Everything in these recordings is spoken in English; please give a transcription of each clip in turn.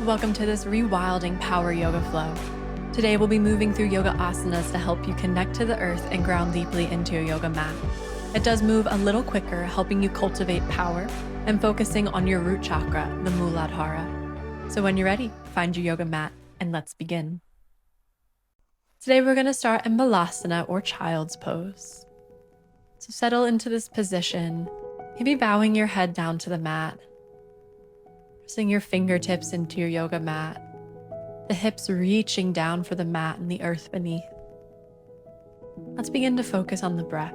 Welcome to this rewilding power yoga flow. Today we'll be moving through yoga asanas to help you connect to the earth and ground deeply into your yoga mat. It does move a little quicker, helping you cultivate power and focusing on your root chakra, the Muladhara. So when you're ready, find your yoga mat and let's begin. Today we're going to start in Balasana or child's pose. So settle into this position, maybe bowing your head down to the mat. Pressing your fingertips into your yoga mat, the hips reaching down for the mat and the earth beneath. Let's begin to focus on the breath.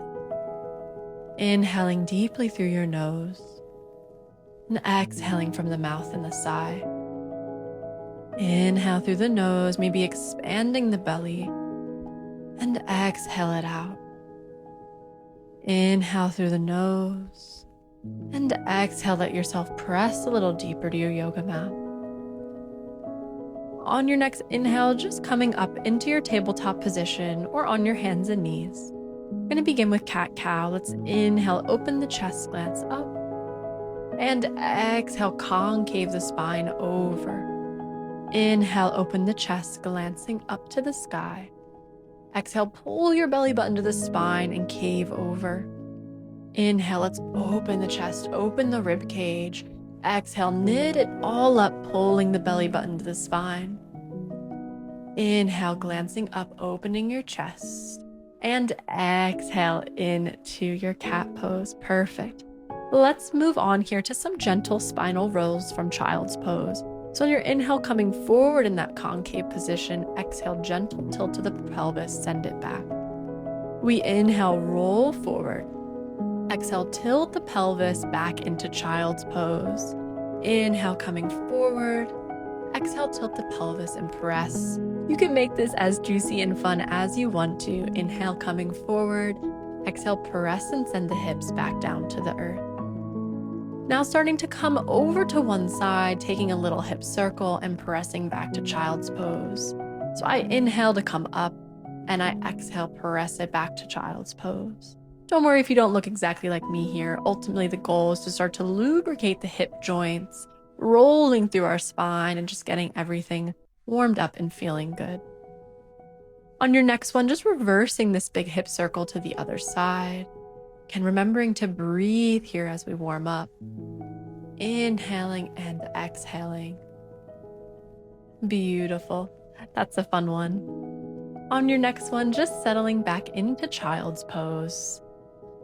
Inhaling deeply through your nose and exhaling from the mouth and the sigh. Inhale through the nose, maybe expanding the belly, and exhale it out. Inhale through the nose. And exhale, let yourself press a little deeper to your yoga mat. On your next inhale, just coming up into your tabletop position or on your hands and knees. We're going to begin with cat-cow. Let's inhale, open the chest, glance up. And exhale, concave the spine over. Inhale, open the chest, glancing up to the sky. Exhale, pull your belly button to the spine and cave over. Inhale, let's open the chest, open the rib cage. Exhale, knit it all up, pulling the belly button to the spine. Inhale, glancing up, opening your chest. And exhale into your cat pose. Perfect. Let's move on here to some gentle spinal rolls from child's pose. So on your inhale, coming forward in that concave position, exhale, gentle tilt to the pelvis, send it back. We inhale, roll forward. Exhale, tilt the pelvis back into child's pose. Inhale, coming forward. Exhale, tilt the pelvis and press. You can make this as juicy and fun as you want to. Inhale, coming forward. Exhale, press and send the hips back down to the earth. Now starting to come over to one side, taking a little hip circle and pressing back to child's pose. So I inhale to come up and I exhale, press it back to child's pose. Don't worry if you don't look exactly like me here. Ultimately, the goal is to start to lubricate the hip joints, rolling through our spine and just getting everything warmed up and feeling good. On your next one, just reversing this big hip circle to the other side. And remembering to breathe here as we warm up. Inhaling and exhaling. Beautiful. That's a fun one. On your next one, just settling back into child's pose.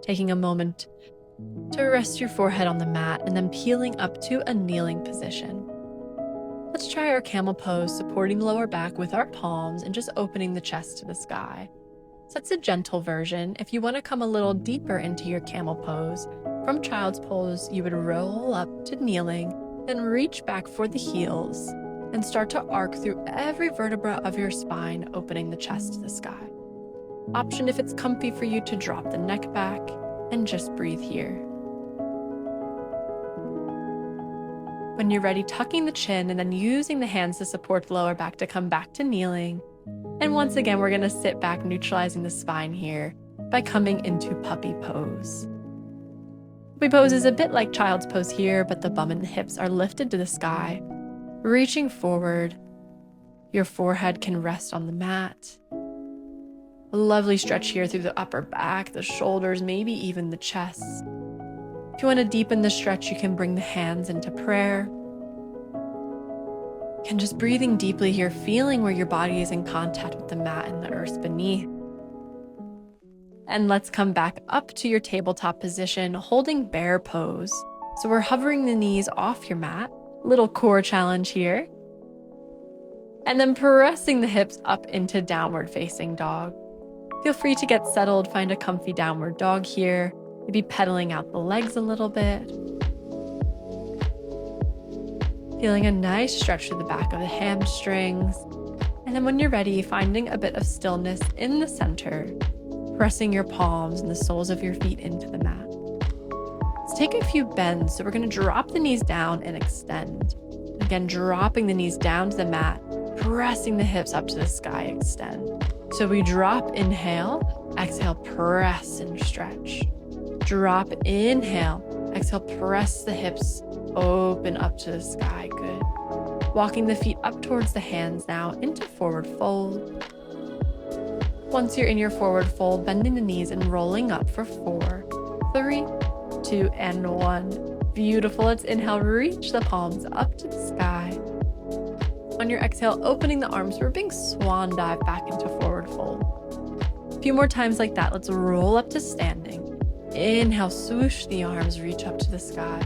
Taking a moment to rest your forehead on the mat and then peeling up to a kneeling position. Let's try our camel pose, supporting the lower back with our palms and just opening the chest to the sky. So that's a gentle version. If you want to come a little deeper into your camel pose, from child's pose, you would roll up to kneeling, then reach back for the heels and start to arc through every vertebra of your spine, opening the chest to the sky. Option if it's comfy for you to drop the neck back and just breathe here. When you're ready, tucking the chin and then using the hands to support the lower back to come back to kneeling. And once again, we're going to sit back, neutralizing the spine here by coming into puppy pose. Puppy pose is a bit like child's pose here, but the bum and the hips are lifted to the sky. Reaching forward, your forehead can rest on the mat. A lovely stretch here through the upper back, the shoulders, maybe even the chest. If you want to deepen the stretch, you can bring the hands into prayer. And just breathing deeply here, feeling where your body is in contact with the mat and the earth beneath. And let's come back up to your tabletop position, holding bear pose. So we're hovering the knees off your mat, little core challenge here. And then pressing the hips up into downward facing dog. Feel free to get settled, find a comfy downward dog here, maybe pedaling out the legs a little bit. Feeling a nice stretch through the back of the hamstrings. And then when you're ready, finding a bit of stillness in the center, pressing your palms and the soles of your feet into the mat. Let's take a few bends. So we're going to drop the knees down and extend. Again, dropping the knees down to the mat, pressing the hips up to the sky, extend. So we drop, inhale, exhale, press and stretch. Drop, inhale, exhale, press the hips, open up to the sky, good. Walking the feet up towards the hands now into forward fold. Once you're in your forward fold, bending the knees and rolling up for 4, 3, 2, and 1. Beautiful. Let's inhale, reach the palms up to the sky. On your exhale, opening the arms for a big swan dive back into forward fold. A few more times like that. Let's roll up to standing. Inhale, swoosh the arms, reach up to the sky.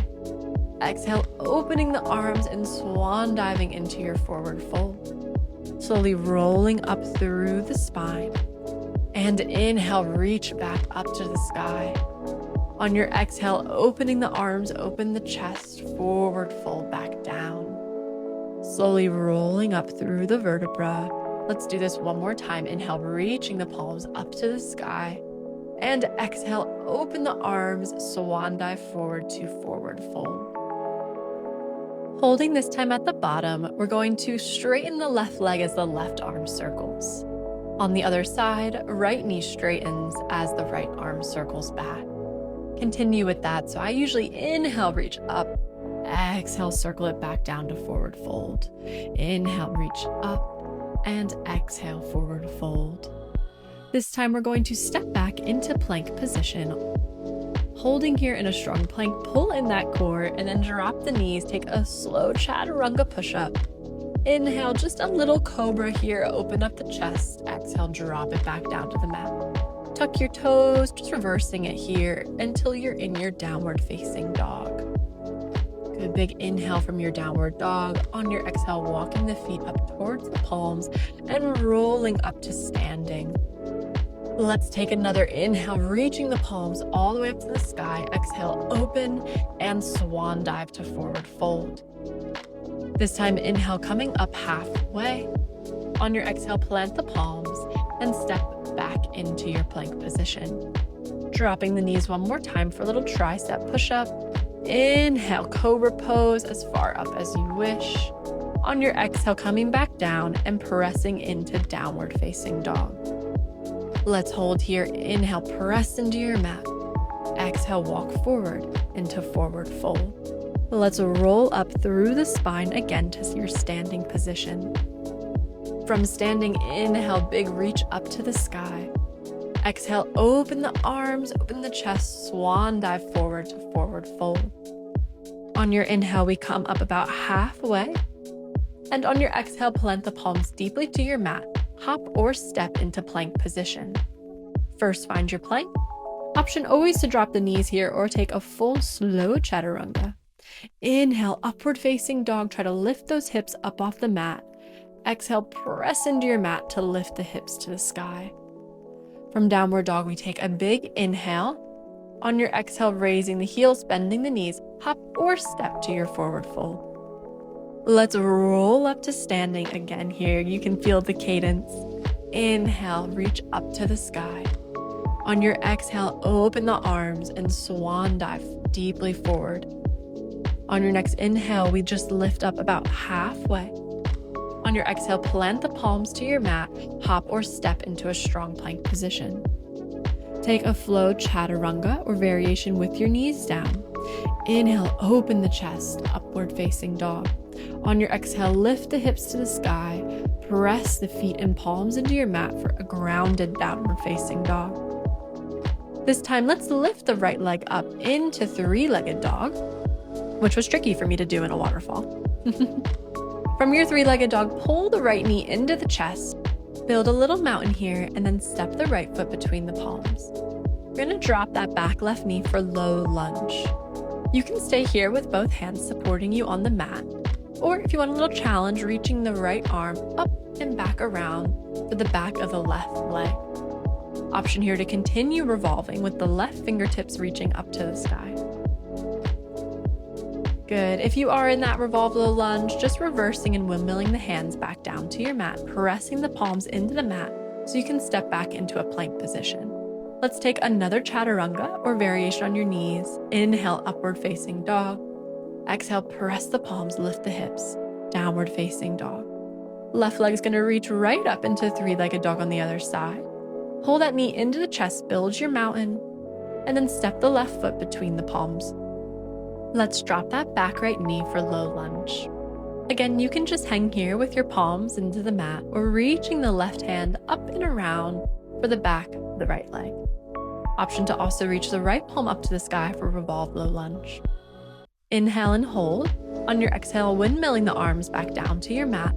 Exhale, opening the arms and swan diving into your forward fold. Slowly rolling up through the spine. And inhale, reach back up to the sky. On your exhale, opening the arms, open the chest, forward fold back down. Slowly rolling up through the vertebra. Let's do this one more time. Inhale, reaching the palms up to the sky. And exhale, open the arms, swan dive forward to forward fold. Holding this time at the bottom, we're going to straighten the left leg as the left arm circles. On the other side, right knee straightens as the right arm circles back. Continue with that. So I usually inhale, reach up. Exhale, circle it back down to forward fold. Inhale, reach up, and exhale, forward fold. This time we're going to step back into plank position. Holding here in a strong plank, pull in that core and then drop the knees. Take a slow chaturanga push-up. Inhale, just a little cobra here. Open up the chest. Exhale, drop it back down to the mat. Tuck your toes, just reversing it here until you're in your downward facing dog. Good big inhale from your downward dog. On your exhale, walking the feet up towards the palms and rolling up to standing. Let's take another inhale, reaching the palms all the way up to the sky. Exhale, open and swan dive to forward fold. This time, inhale, coming up halfway. On your exhale, plant the palms and step back into your plank position. Dropping the knees one more time for a little tricep push-up. Inhale, cobra pose as far up as you wish. On your exhale, coming back down and pressing into downward facing dog. Let's hold here. Inhale, press into your mat. Exhale, walk forward into forward fold. Let's roll up through the spine again to your standing position. From standing, inhale, big reach up to the sky. Exhale, open the arms, open the chest, swan dive forward to forward fold. On your inhale, we come up about halfway. And on your exhale, plant the palms deeply to your mat. Hop or step into plank position. First, find your plank. Option always to drop the knees here or take a full slow chaturanga. Inhale, upward facing dog. Try to lift those hips up off the mat. Exhale, press into your mat to lift the hips to the sky. From downward dog, we take a big inhale. On your exhale, raising the heels, bending the knees, hop or step to your forward fold. Let's roll up to standing again here. You can feel the cadence. Inhale, reach up to the sky. On your exhale, open the arms and swan dive deeply forward. On your next inhale, we just lift up about halfway. On your exhale, plant the palms to your mat, hop or step into a strong plank position. Take a flow chaturanga or variation with your knees down. Inhale, open the chest, upward facing dog. On your exhale, lift the hips to the sky. Press the feet and palms into your mat for a grounded downward facing dog. This time, let's lift the right leg up into three-legged dog, which was tricky for me to do in a waterfall. From your three-legged dog, pull the right knee into the chest, build a little mountain here, and then step the right foot between the palms. We're gonna drop that back left knee for low lunge. You can stay here with both hands supporting you on the mat, or if you want a little challenge, reaching the right arm up and back around for the back of the left leg. Option here to continue revolving with the left fingertips reaching up to the sky. Good. If you are in that revolve low lunge, just reversing and windmilling the hands back down to your mat, pressing the palms into the mat so you can step back into a plank position. Let's take another chaturanga or variation on your knees. Inhale, upward facing dog. Exhale, press the palms, lift the hips, downward facing dog. Left leg is going to reach right up into three-legged dog on the other side. Pull that knee into the chest, build your mountain, and then step the left foot between the palms. Let's drop that back right knee for low lunge. Again, you can just hang here with your palms into the mat or reaching the left hand up and around for the back of the right leg. Option to also reach the right palm up to the sky for revolve low lunge. Inhale and hold. On your exhale, windmilling the arms back down to your mat.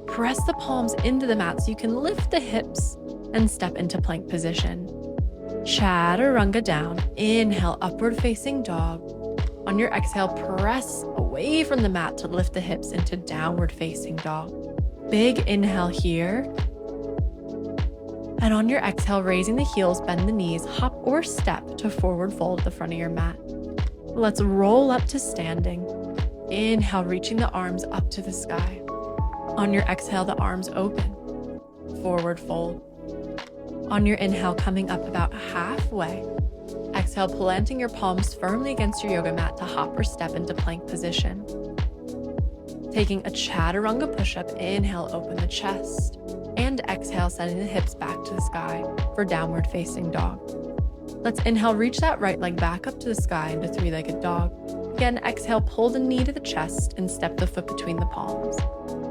Press the palms into the mat so you can lift the hips and step into plank position. Chaturanga down. Inhale, upward facing dog. On your exhale, press away from the mat to lift the hips into downward facing dog. Big inhale here. And on your exhale, raising the heels, bend the knees, hop or step to forward fold at the front of your mat. Let's roll up to standing. Inhale, reaching the arms up to the sky. On your exhale, the arms open. Forward fold. On your inhale, coming up about halfway. Exhale, planting your palms firmly against your yoga mat to hop or step into plank position. Taking a chaturanga push-up, inhale, open the chest. And exhale, sending the hips back to the sky for downward facing dog. Let's inhale, reach that right leg back up to the sky into three-legged dog. Again, exhale, pull the knee to the chest and step the foot between the palms.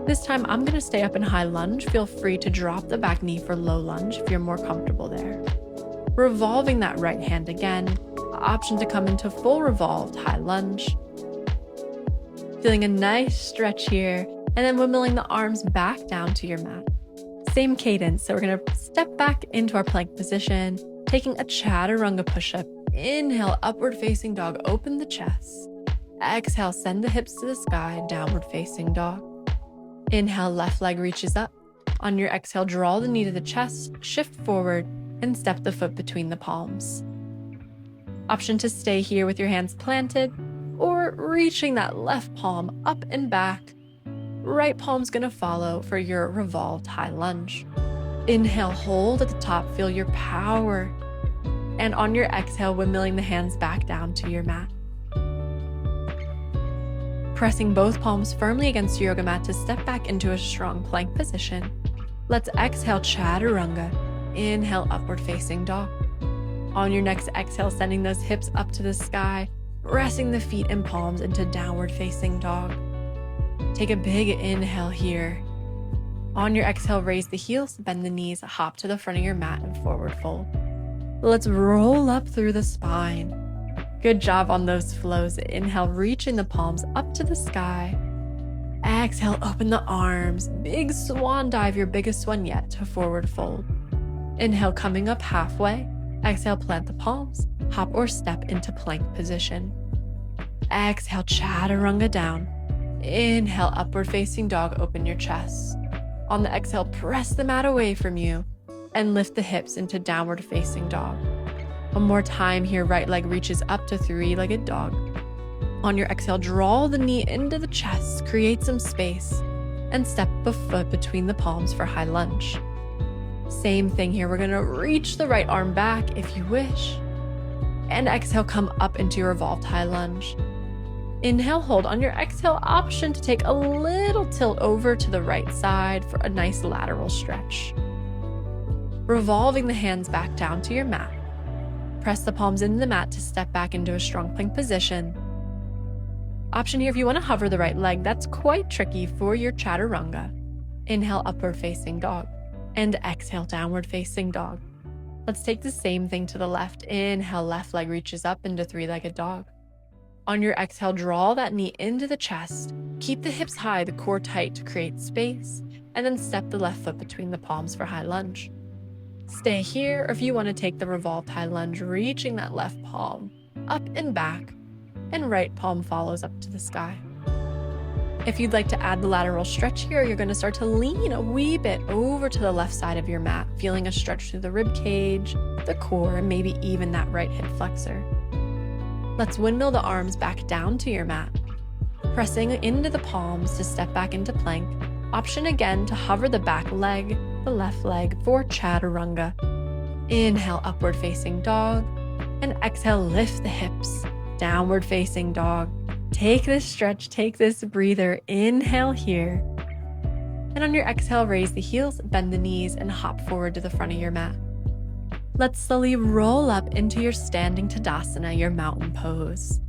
This time, I'm gonna stay up in high lunge. Feel free to drop the back knee for low lunge if you're more comfortable there. Revolving that right hand again, option to come into full revolved high lunge. Feeling a nice stretch here, and then windmilling the arms back down to your mat. Same cadence, so we're gonna step back into our plank position, taking a chaturanga push-up. Inhale, upward facing dog, open the chest. Exhale, send the hips to the sky, downward facing dog. Inhale, left leg reaches up. On your exhale, draw the knee to the chest, shift forward, and step the foot between the palms. Option to stay here with your hands planted, or reaching that left palm up and back. Right palm's gonna follow for your revolved high lunge. Inhale, hold at the top, feel your power. And on your exhale, windmilling the hands back down to your mat. Pressing both palms firmly against your yoga mat to step back into a strong plank position. Let's exhale, chaturanga. Inhale, upward facing dog. On your next exhale, sending those hips up to the sky, pressing the feet and palms into downward facing dog. Take a big inhale here. On your exhale, raise the heels, bend the knees, hop to the front of your mat and forward fold. Let's roll up through the spine. Good job on those flows. Inhale, reaching the palms up to the sky. Exhale, open the arms. Big swan dive, your biggest one yet, to forward fold. Inhale, coming up halfway. Exhale, plant the palms, hop or step into plank position. Exhale, chaturanga down. Inhale, upward facing dog, open your chest. On the exhale, press the mat away from you and lift the hips into downward facing dog. One more time here, right leg reaches up to three-legged dog. On your exhale, draw the knee into the chest, create some space, and step the foot between the palms for high lunge. Same thing here, we're gonna reach the right arm back if you wish. And exhale, come up into your revolved high lunge. Inhale, hold. On your exhale, option to take a little tilt over to the right side for a nice lateral stretch. Revolving the hands back down to your mat. Press the palms into the mat to step back into a strong plank position. Option here if you want to hover the right leg, that's quite tricky for your chaturanga. Inhale, upward facing dog. And exhale, downward facing dog. Let's take the same thing to the left. Inhale, left leg reaches up into three-legged dog. On your exhale, draw that knee into the chest. Keep the hips high, the core tight to create space, and then step the left foot between the palms for high lunge. Stay here, or if you want to take the revolved high lunge, reaching that left palm up and back, and right palm follows up to the sky. If you'd like to add the lateral stretch here, you're going to start to lean a wee bit over to the left side of your mat, feeling a stretch through the rib cage, the core, and maybe even that right hip flexor. Let's windmill the arms back down to your mat, pressing into the palms to step back into plank. Option again to hover the back leg, the left leg for chaturanga. Inhale, upward facing dog, and exhale, lift the hips, downward facing dog. Take this stretch, take this breather. Inhale here. And on your exhale, raise the heels, bend the knees, and hop forward to the front of your mat. Let's slowly roll up into your standing Tadasana, your mountain pose.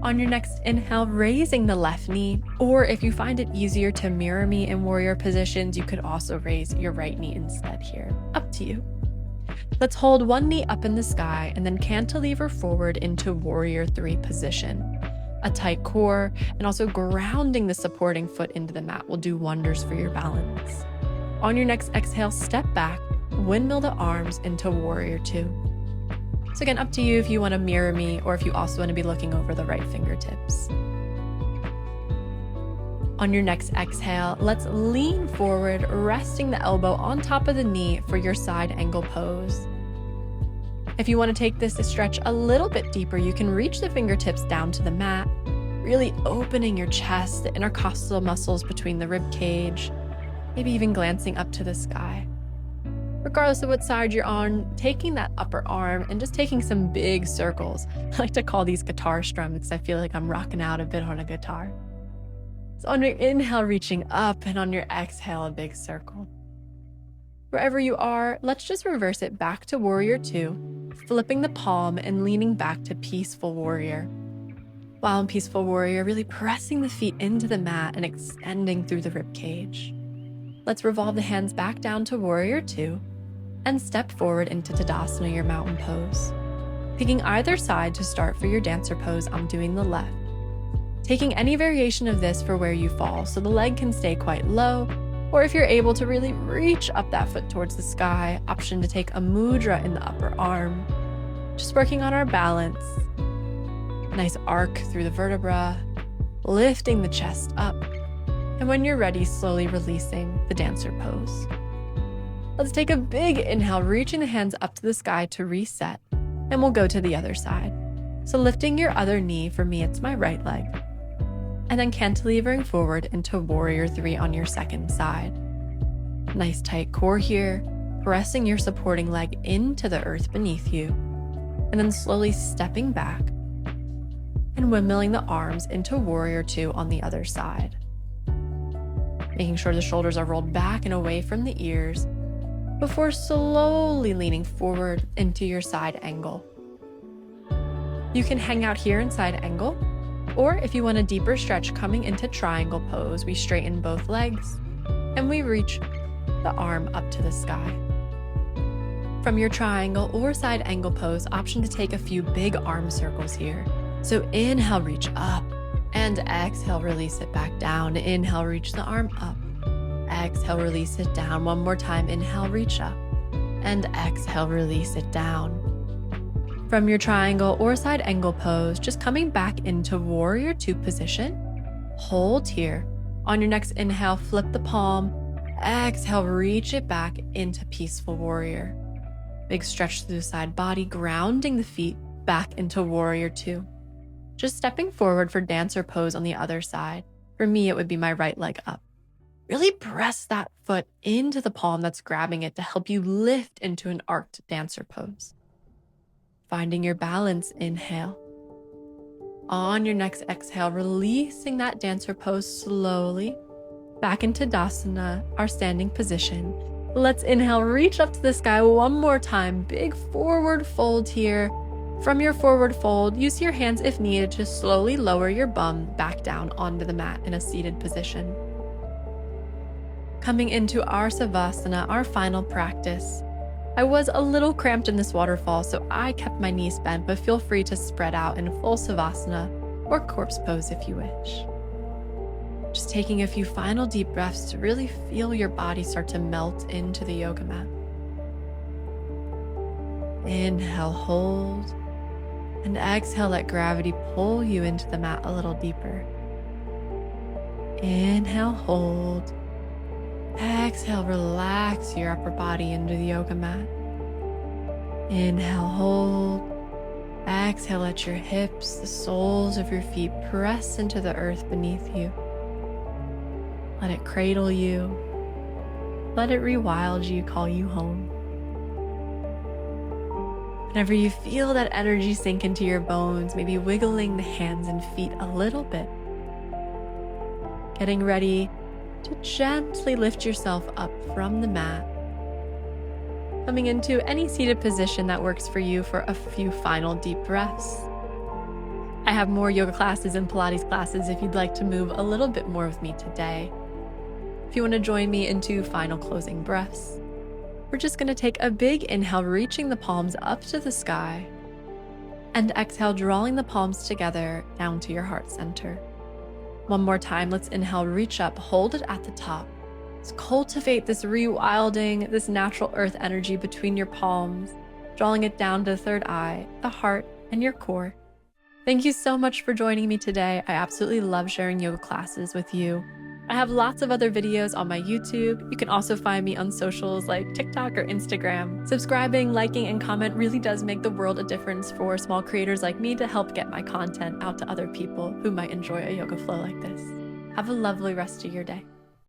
On your next inhale, raising the left knee, or if you find it easier to mirror me in warrior positions, you could also raise your right knee instead here. Up to you. Let's hold one knee up in the sky and then cantilever forward into warrior 3 position. A tight core and also grounding the supporting foot into the mat will do wonders for your balance. On your next exhale, step back, windmill the arms into warrior 2. So again, up to you if you want to mirror me or if you also want to be looking over the right fingertips. On your next exhale, let's lean forward, resting the elbow on top of the knee for your side angle pose. If you want to take this stretch a little bit deeper, you can reach the fingertips down to the mat, really opening your chest, the intercostal muscles between the rib cage, maybe even glancing up to the sky. Regardless of what side you're on, taking that upper arm and just taking some big circles. I like to call these guitar strums because I feel like I'm rocking out a bit on a guitar. So on your inhale, reaching up, and on your exhale, a big circle. Wherever you are, let's just reverse it back to warrior 2, flipping the palm and leaning back to peaceful warrior. While in peaceful warrior, really pressing the feet into the mat and extending through the rib cage. Let's revolve the hands back down to warrior 2 and step forward into Tadasana, your mountain pose. Picking either side to start for your dancer pose, I'm doing the left. Taking any variation of this for where you fall, so the leg can stay quite low, or if you're able to really reach up that foot towards the sky, option to take a mudra in the upper arm. Just working on our balance. Nice arc through the vertebra, lifting the chest up. And when you're ready, slowly releasing the dancer pose. Let's take a big inhale, reaching the hands up to the sky to reset, and we'll go to the other side. So lifting your other knee, for me it's my right leg, and then cantilevering forward into warrior 3 on your second side. Nice tight core here, pressing your supporting leg into the earth beneath you, and then slowly stepping back and windmilling the arms into warrior 2 on the other side. Making sure the shoulders are rolled back and away from the ears before slowly leaning forward into your side angle. You can hang out here in side angle, or if you want a deeper stretch coming into triangle pose, we straighten both legs and we reach the arm up to the sky. From your triangle or side angle pose, option to take a few big arm circles here. So inhale, reach up, and exhale, release it back down. Inhale, reach the arm up. Exhale, release it down. One more time. Inhale, reach up. And exhale, release it down. From your triangle or side angle pose, just coming back into warrior 2 position. Hold here. On your next inhale, flip the palm. Exhale, reach it back into peaceful warrior. Big stretch through the side body, grounding the feet back into warrior 2. Just stepping forward for dancer pose on the other side. For me, it would be my right leg up. Really press that foot into the palm that's grabbing it to help you lift into an arched dancer pose. Finding your balance, inhale. On your next exhale, releasing that dancer pose slowly back into Tadasana, our standing position. Let's inhale, reach up to the sky one more time. Big forward fold here. From your forward fold, use your hands if needed to slowly lower your bum back down onto the mat in a seated position. Coming into our Savasana, our final practice. I was a little cramped in this waterfall, so I kept my knees bent, but feel free to spread out in full Savasana or corpse pose if you wish. Just taking a few final deep breaths to really feel your body start to melt into the yoga mat. Inhale, hold, and exhale, let gravity pull you into the mat a little deeper. Inhale, hold. Exhale, relax your upper body into the yoga mat. Inhale, hold. Exhale, let your hips, the soles of your feet press into the earth beneath you. Let it cradle you. Let it rewild you, call you home. Whenever you feel that energy sink into your bones, maybe wiggling the hands and feet a little bit. Getting ready to gently lift yourself up from the mat. Coming into any seated position that works for you for a few final deep breaths. I have more yoga classes and Pilates classes if you'd like to move a little bit more with me today. If you want to join me into final closing breaths, we're just going to take a big inhale, reaching the palms up to the sky, and exhale, drawing the palms together down to your heart center. One more time, let's inhale, reach up, hold it at the top. Let's cultivate this rewilding, this natural earth energy between your palms, drawing it down to the third eye, the heart, and your core. Thank you so much for joining me today. I absolutely love sharing yoga classes with you. I have lots of other videos on my YouTube. You can also find me on socials like TikTok or Instagram. Subscribing, liking, and comment really does make the world a difference for small creators like me to help get my content out to other people who might enjoy a yoga flow like this. Have a lovely rest of your day.